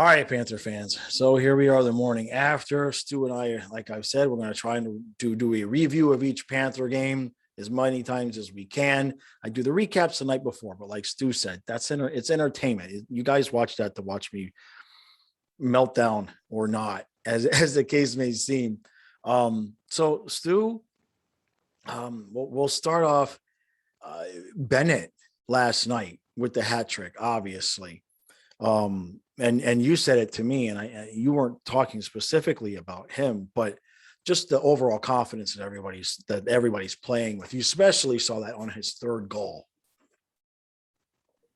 All right, Panther fans. So here we are the morning after. Stu and I, like I've said, we're going to try and do a review of each Panther game as many times as we can. I do the recaps the night before, but like Stu said, it's entertainment. You guys watch that to watch me meltdown or not, as the case may seem. So Stu, we'll start off Bennett last night with the hat trick, obviously. And you said it to me, and you weren't talking specifically about him, but just the overall confidence that everybody's playing with. You especially saw that on his third goal.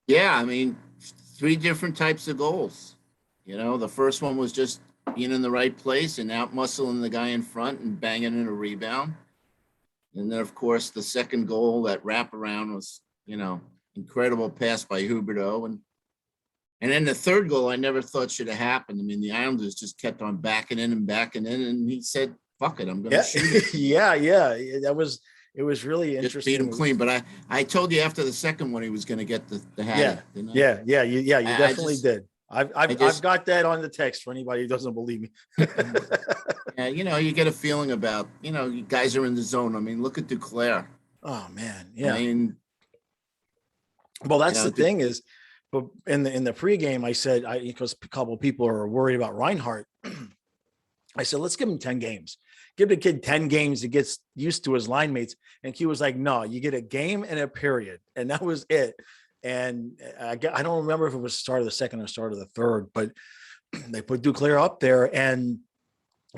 Yeah, I mean, three different types of goals. You know, the first one was just being in the right place and out muscling the guy in front and banging in a rebound. And then, of course, the second goal, that wraparound was, incredible pass by Huberto. And then the third goal, I never thought should have happened. I mean, the Islanders just kept on backing in, and he said, "Fuck it, I'm going to shoot it." Yeah. It was really interesting. Just beat him clean. But I told you after the second one he was going to get the hat. Yeah. You definitely did. I've got that on the text for anybody who doesn't believe me. Yeah, you get a feeling about, you guys are in the zone. I mean, look at Duclair. Oh man, yeah. I mean, well, that's the thing is. But in the pregame, I said, because a couple of people are worried about Reinhart, I said, let's give him 10 games. Give the kid 10 games to get used to his line mates. And Q was like, no, you get a game and a period. And that was it. And I don't remember if it was start of the second or start of the third, but they put Duclair up there. And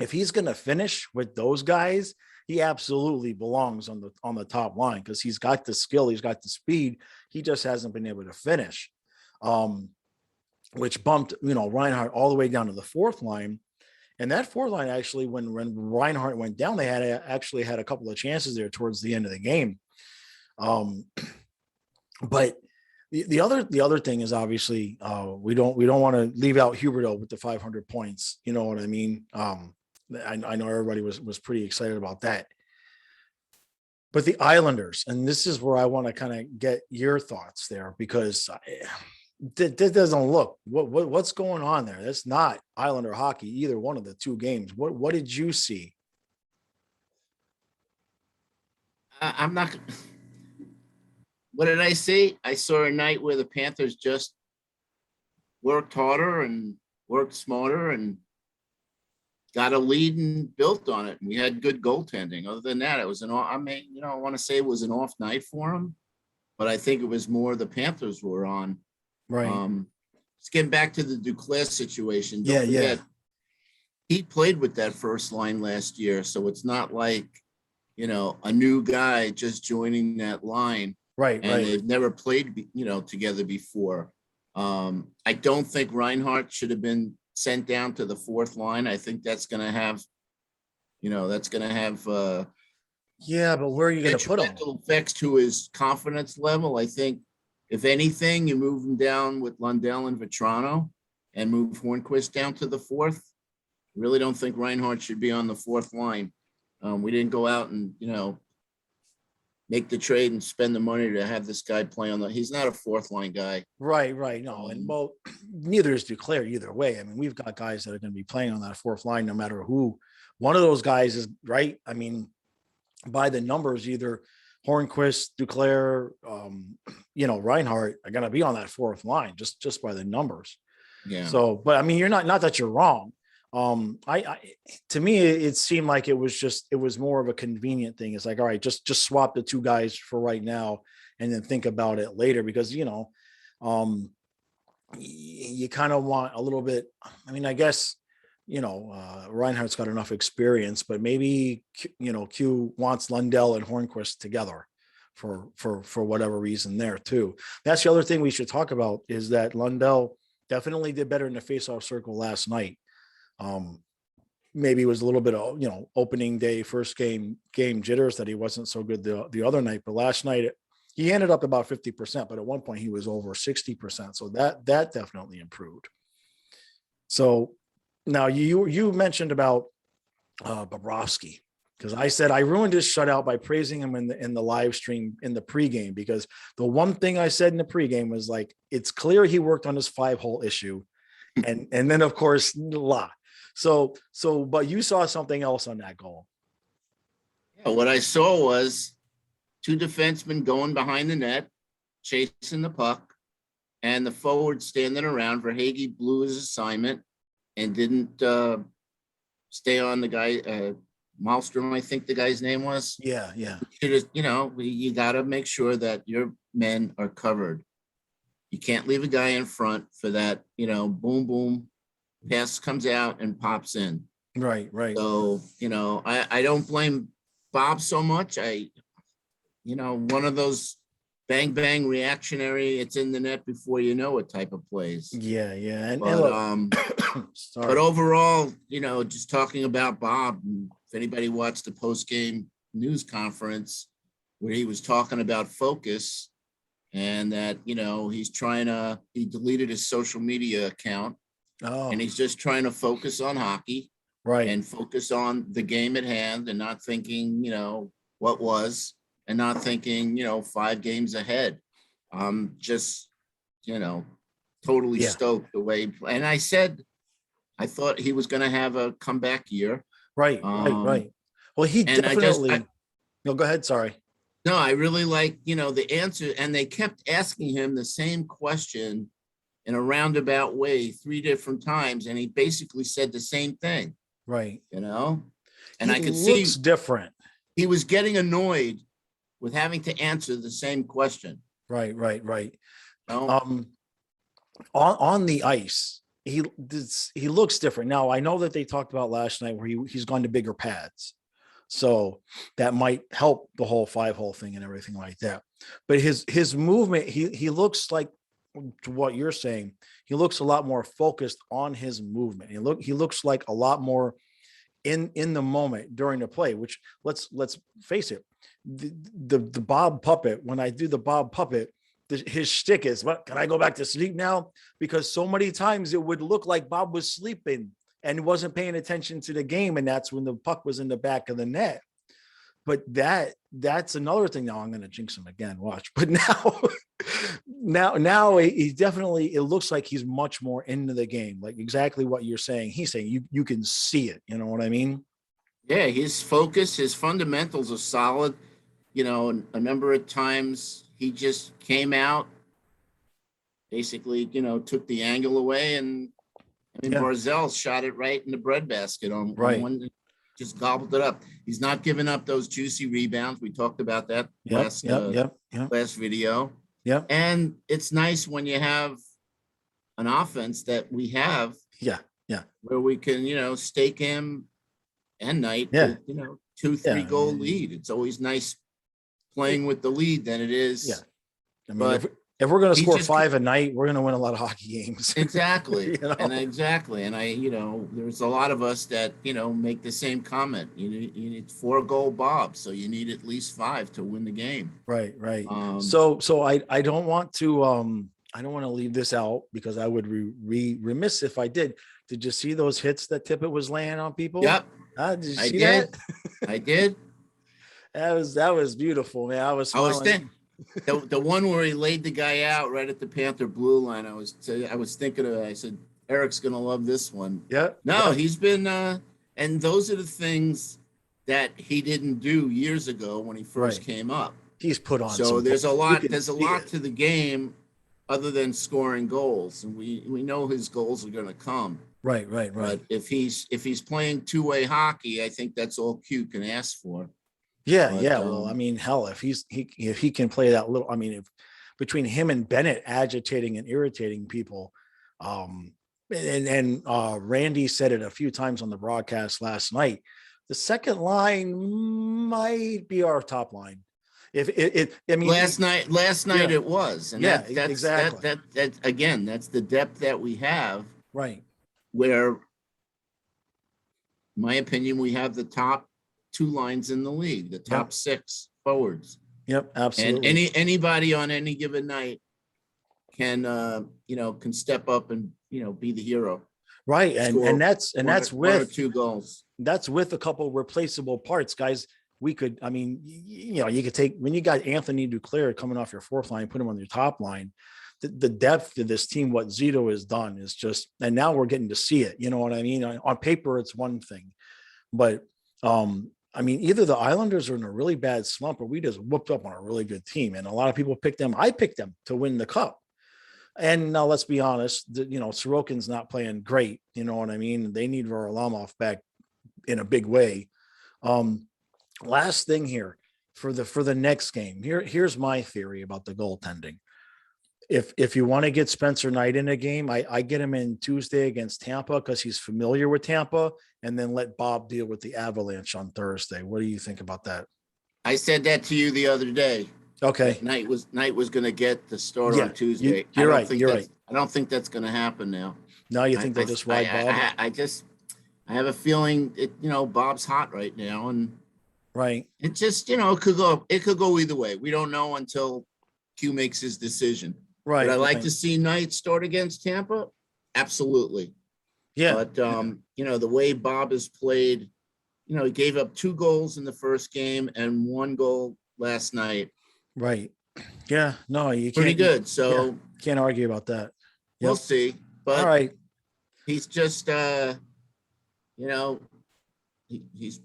if he's going to finish with those guys, he absolutely belongs on the top line because he's got the skill, he's got the speed. He just hasn't been able to finish. Which bumped, Reinhart all the way down to the fourth line. And that fourth line, actually, when Reinhart went down, they had a couple of chances there towards the end of the game. But the other thing is obviously we don't want to leave out Huberto with the 500 points. You know what I mean? I know everybody was pretty excited about that. But the Islanders, and this is where I want to kind of get your thoughts there, because that doesn't look what's going on there. That's not Islander hockey, either one of the two games. What did you see? I'm not. What did I see? I saw a night where the Panthers just worked harder and worked smarter and got a lead and built on it. And we had good goaltending. Other than that, it was I want to say it was an off night for them, but I think it was more the Panthers were on. Right. Let's get back to the Duclair situation. Don't forget, he played with that first line last year, so it's not like a new guy just joining that line. Right. And they've never played together before. I don't think Reinhart should have been sent down to the fourth line. I think that's going to have. Yeah, but where are you going to put him? Effects to his confidence level. I think, if anything, you move him down with Lundell and Vetrano and move Hornquist down to the fourth. I really don't think Reinhart should be on the fourth line. We didn't go out and, make the trade and spend the money to have this guy play he's not a fourth line guy. Right. No. And neither is Duclair either way. I mean, we've got guys that are going to be playing on that fourth line, no matter who one of those guys is, right? I mean, by the numbers, either Hornquist, Duclair, Reinhart are going to be on that fourth line just by the numbers. Yeah. So, but I mean, you're not that you're wrong. To me, it seemed like it was more of a convenient thing. It's like, all right, just swap the two guys for right now and then think about it later, because, you kind of want a little bit. I mean, I guess, Reinhardt's got enough experience, but maybe, Q wants Lundell and Hornquist together for whatever reason there too. That's the other thing we should talk about, is that Lundell definitely did better in the faceoff circle last night. Maybe it was a little bit of, opening day, first game jitters that he wasn't so good the other night, but last night he ended up about 50%, but at one point he was over 60%. So that definitely improved. So now you mentioned about Bobrovsky, because I said I ruined his shutout by praising him in the live stream in the pregame, because the one thing I said in the pregame was, like, it's clear he worked on his 5-hole issue. and then of course La. So but you saw something else on that goal. Yeah, what I saw was two defensemen going behind the net, chasing the puck, and the forward standing around. Verhaeghe blew his assignment and didn't stay on the guy. Malmstrom, I think the guy's name was. Yeah, yeah. You got to make sure that your men are covered. You can't leave a guy in front for that, boom, boom, pass comes out and pops in. Right, right. So, I don't blame Bob so much. One of those bang, bang reactionary, it's in the net before you know it type of plays. Yeah, yeah. But overall, just talking about Bob, if anybody watched the post-game news conference where he was talking about focus and that, he deleted his social media account and he's just trying to focus on hockey. Right. And focus on the game at hand and not thinking, what was and not thinking, 5 games ahead. Just, totally stoked the way. And I thought he was going to have a comeback year. Right. Well, he definitely. No, go ahead. Sorry. No, I really like, the answer. And they kept asking him the same question in a roundabout way 3 different times. And he basically said the same thing. Right. And he I could looks see different. He was getting annoyed with having to answer the same question. Right. No? On the ice, he looks different. Now, I know that they talked about last night where he's gone to bigger pads. So that might help the whole 5-hole thing and everything like that. But his movement, he looks like, to what you're saying, he looks a lot more focused on his movement. He looks like a lot more in the moment during the play, which let's face it, the Bob Puppet, when I do the Bob Puppet, his shtick is, what, can I go back to sleep now? Because so many times it would look like Bob was sleeping and wasn't paying attention to the game. And that's when the puck was in the back of the net. But that's another thing. Now I'm going to jinx him again. Watch. But now he definitely, it looks like he's much more into the game. Like exactly what you're saying. He's saying you can see it. You know what I mean? Yeah, his focus, his fundamentals are solid. A number of times he just came out, basically, took the angle away, and Barzell shot it right in the breadbasket on one. Just gobbled it up. He's not giving up those juicy rebounds. We talked about that last video. Yep. And it's nice when you have an offense that we have. Yeah. Where we can, stake him and Knight with, 2-3 goal lead. It's always nice playing with the lead than it is. Yeah. I mean, if we're going to score 5 a night, we're going to win a lot of hockey games. Exactly. Exactly. And there's a lot of us that, make the same comment. You need 4-goal Bob. So you need at least 5 to win the game. Right. So I don't want to, leave this out because I would be remiss if I did. Did you see those hits that Tippett was laying on people? Yep. Did you see that? I did. That was beautiful, man. I was smiling. The one where he laid the guy out right at the Panther blue line. I was thinking of it. I said, Eric's going to love this one. Yeah. No, he's been, and those are the things that he didn't do years ago when he first came up. He's put on. So there's a lot to the game other than scoring goals. And we know his goals are going to come. Right. But if he's playing 2-way hockey, I think that's all Q can ask for. Yeah. Well, I mean, hell, if he can play that little, I mean, if between him and Bennett agitating and irritating people, and Randy said it a few times on the broadcast last night, the second line might be our top line. Last night it was, and exactly. That again, that's the depth that we have, right? Where, in my opinion, we have the top 2 lines in the league, the top 6 forwards. Yep, absolutely. And anybody on any given night can step up and be the hero. Right, and that's with 1 or 2 goals. That's with a couple replaceable parts, guys. We could, I mean, you could take, when you got Anthony Duclair coming off your 4th line, put him on your top line. the depth of this team, what Zito has done is just, and now we're getting to see it. You know what I mean? On paper, it's one thing, but I mean, either the Islanders are in a really bad slump or we just whooped up on a really good team. And a lot of people picked them. I picked them to win the cup. And now let's be honest, Sorokin's not playing great. You know what I mean? They need Varlamov back in a big way. Last thing here for the next game. Here's my theory about the goaltending. If you want to get Spencer Knight in a game, I get him in Tuesday against Tampa because he's familiar with Tampa, and then let Bob deal with the Avalanche on Thursday. What do you think about that? I said that to you the other day. Okay. Knight was going to get the start on Tuesday. You're right. You're right. I don't think that's going to happen now. No, you think they'll just ride Bob? I have a feeling Bob's hot right now, and right. It just it could go either way. We don't know until Q makes his decision. Right. Would I like to see Knight start against Tampa? Absolutely. Yeah. But the way Bob has played, he gave up 2 goals in the first game and 1 goal last night. Right. Yeah. No, you can't. Pretty good. So can't argue about that. Yep. We'll see. But all right. He's just he's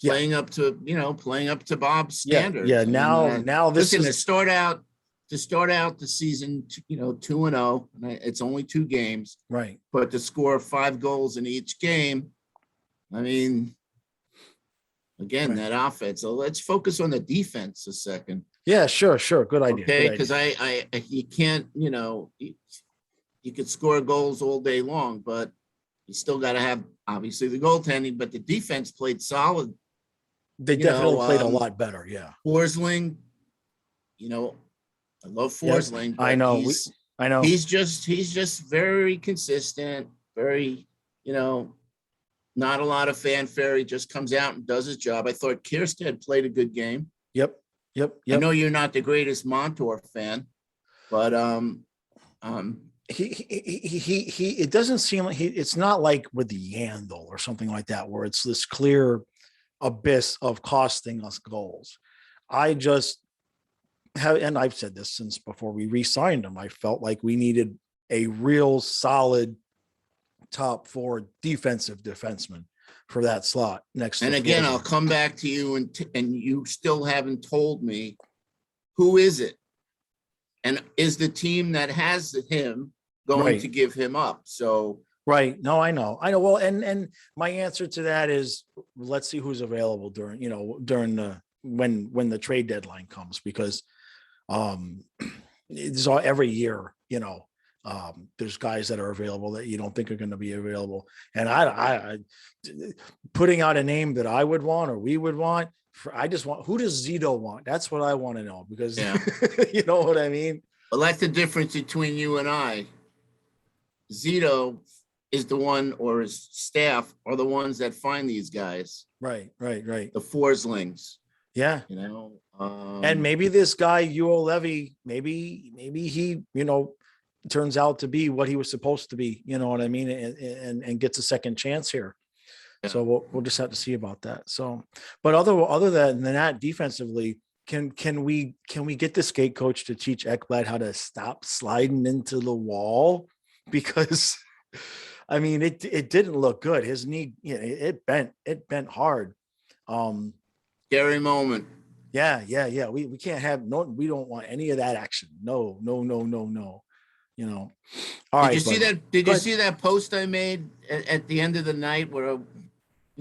playing up to Bob's standards. Yeah. Now this is to start out the season, 2-0. It's only 2 games, right? But to score 5 goals in each game, I mean, again, that offense. So let's focus on the defense a second. Yeah, sure. Good idea. Okay, because you can't, you could score goals all day long, but you still got to have obviously the goaltending. But the defense played solid. They definitely played a lot better. Yeah, Forsling, I love Forsling. I know. I know. He's just very consistent. Very, not a lot of fanfare. He just comes out and does his job. I thought Kierstead played a good game. Yep. I know you're not the greatest Montour fan, but he it doesn't seem like it's not like with the Yandel or something like that where it's this clear abyss of costing us goals. I just have, and I've said this since before we re-signed him, I felt like we needed a real solid top 4 defensive defenseman for that slot next. And again, I'll come back to you and you still haven't told me who is it, and is the team that has him going to give him up? So right. No, I know. Well, and my answer to that is let's see who's available during the when the trade deadline comes, because it's all every year, there's guys that are available that you don't think are going to be available. And I putting out a name that I would want or we would want, I just want, who does Zito want? That's what I want to know, because you know what I mean? Well, that's the difference between you and I. Zito is the one, or his staff are the ones that find these guys. Right. The Forslings. Yeah. And maybe this guy, Uo Levy, maybe he, turns out to be what he was supposed to be, you know what I mean? And gets a second chance here. Yeah. So we'll just have to see about that. So, but other than that, defensively, can we get the skate coach to teach Ekblad how to stop sliding into the wall? Because I mean, it didn't look good. His knee, it bent hard. Scary moment. Yeah. We can't have we don't want any of that action. No. All right. Did you see that post I made at the end of the night where,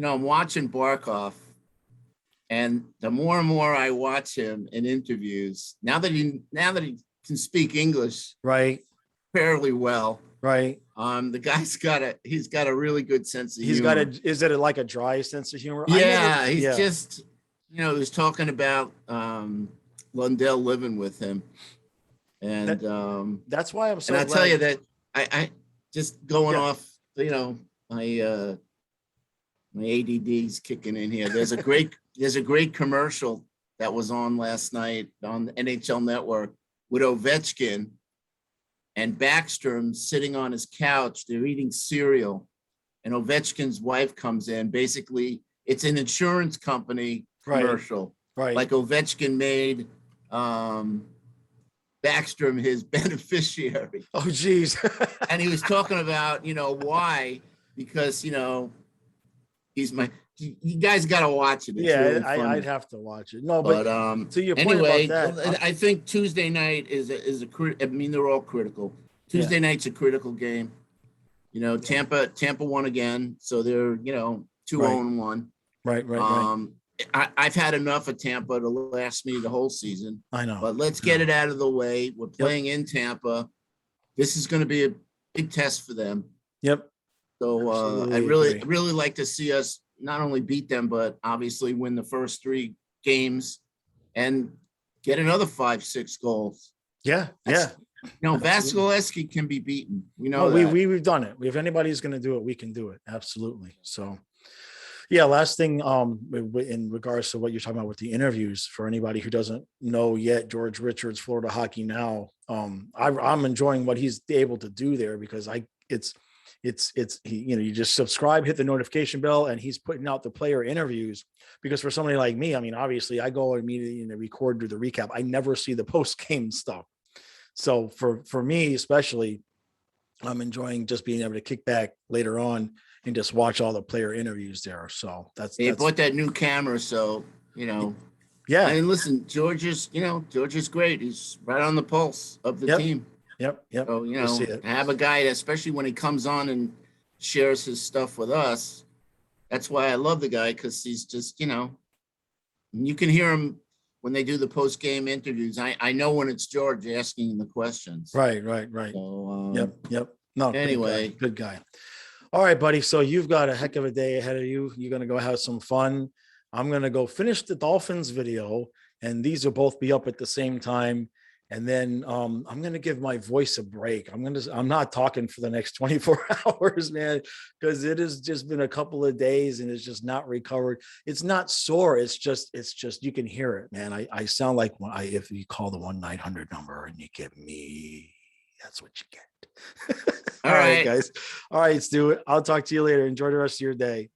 I'm watching Barkov, and the more and more I watch him in interviews, now that he can speak English right fairly well. Right. The guy's he's got a really good sense of humor. Is it like a dry sense of humor? Yeah. He's just, he was talking about Lundell living with him. And that's why I'm so glad. Tell you that I just going off, my ADD's kicking in here. There's a great commercial that was on last night on the NHL Network with Ovechkin and Backstrom sitting on his couch. They're eating cereal, and Ovechkin's wife comes in. Basically, it's an insurance company commercial, right? Like Ovechkin made Backstrom his beneficiary. Oh, geez. And he was talking about, why, because, he's you guys got to watch it. It's Yeah, really funny. I'd have to watch it. No, But but to your point anyway, about that, I think Tuesday night is I mean, they're all critical. Tuesday night's a critical game. Tampa won again, so they're 2-0-1. right. I've had enough of Tampa to last me the whole season. I know. But let's get it out of the way. We're playing in Tampa. This is going to be a big test for them. Yep. So I really like to see us not only beat them, but obviously win the first 3 games and get another 5-6 goals. Yeah. Vasilevsky can be beaten. That. We've done it. If anybody's going to do it, we can do it. Absolutely. So, yeah. Last thing, in regards to what you're talking about with the interviews, for anybody who doesn't know yet, George Richards, Florida Hockey Now. I'm enjoying what he's able to do there because you just subscribe, hit the notification bell, and he's putting out the player interviews. Because for somebody like me, I mean, obviously I go immediately and record, do the recap. I never see the post game stuff. So for me, especially, I'm enjoying just being able to kick back later on and just watch all the player interviews there. So they bought that new camera. So, yeah. And listen, George is great. He's right on the pulse of the team. Yep. So, have a guy, especially when he comes on and shares his stuff with us. That's why I love the guy, because he's just, you can hear him when they do the post-game interviews. I know when it's George asking the questions. Right. So, Yep. No, anyway. Good guy. All right, buddy. So you've got a heck of a day ahead of you. You're going to go have some fun. I'm going to go finish the Dolphins video, and these will both be up at the same time. And then I'm going to give my voice a break. I'm not talking for the next 24 hours, man, because it has just been a couple of days and it's just not recovered. It's not sore. It's just, you can hear it, man. I sound like if you call the 1-900 number and you get me, that's what you get. All right, guys. All right, Stu, I'll talk to you later. Enjoy the rest of your day.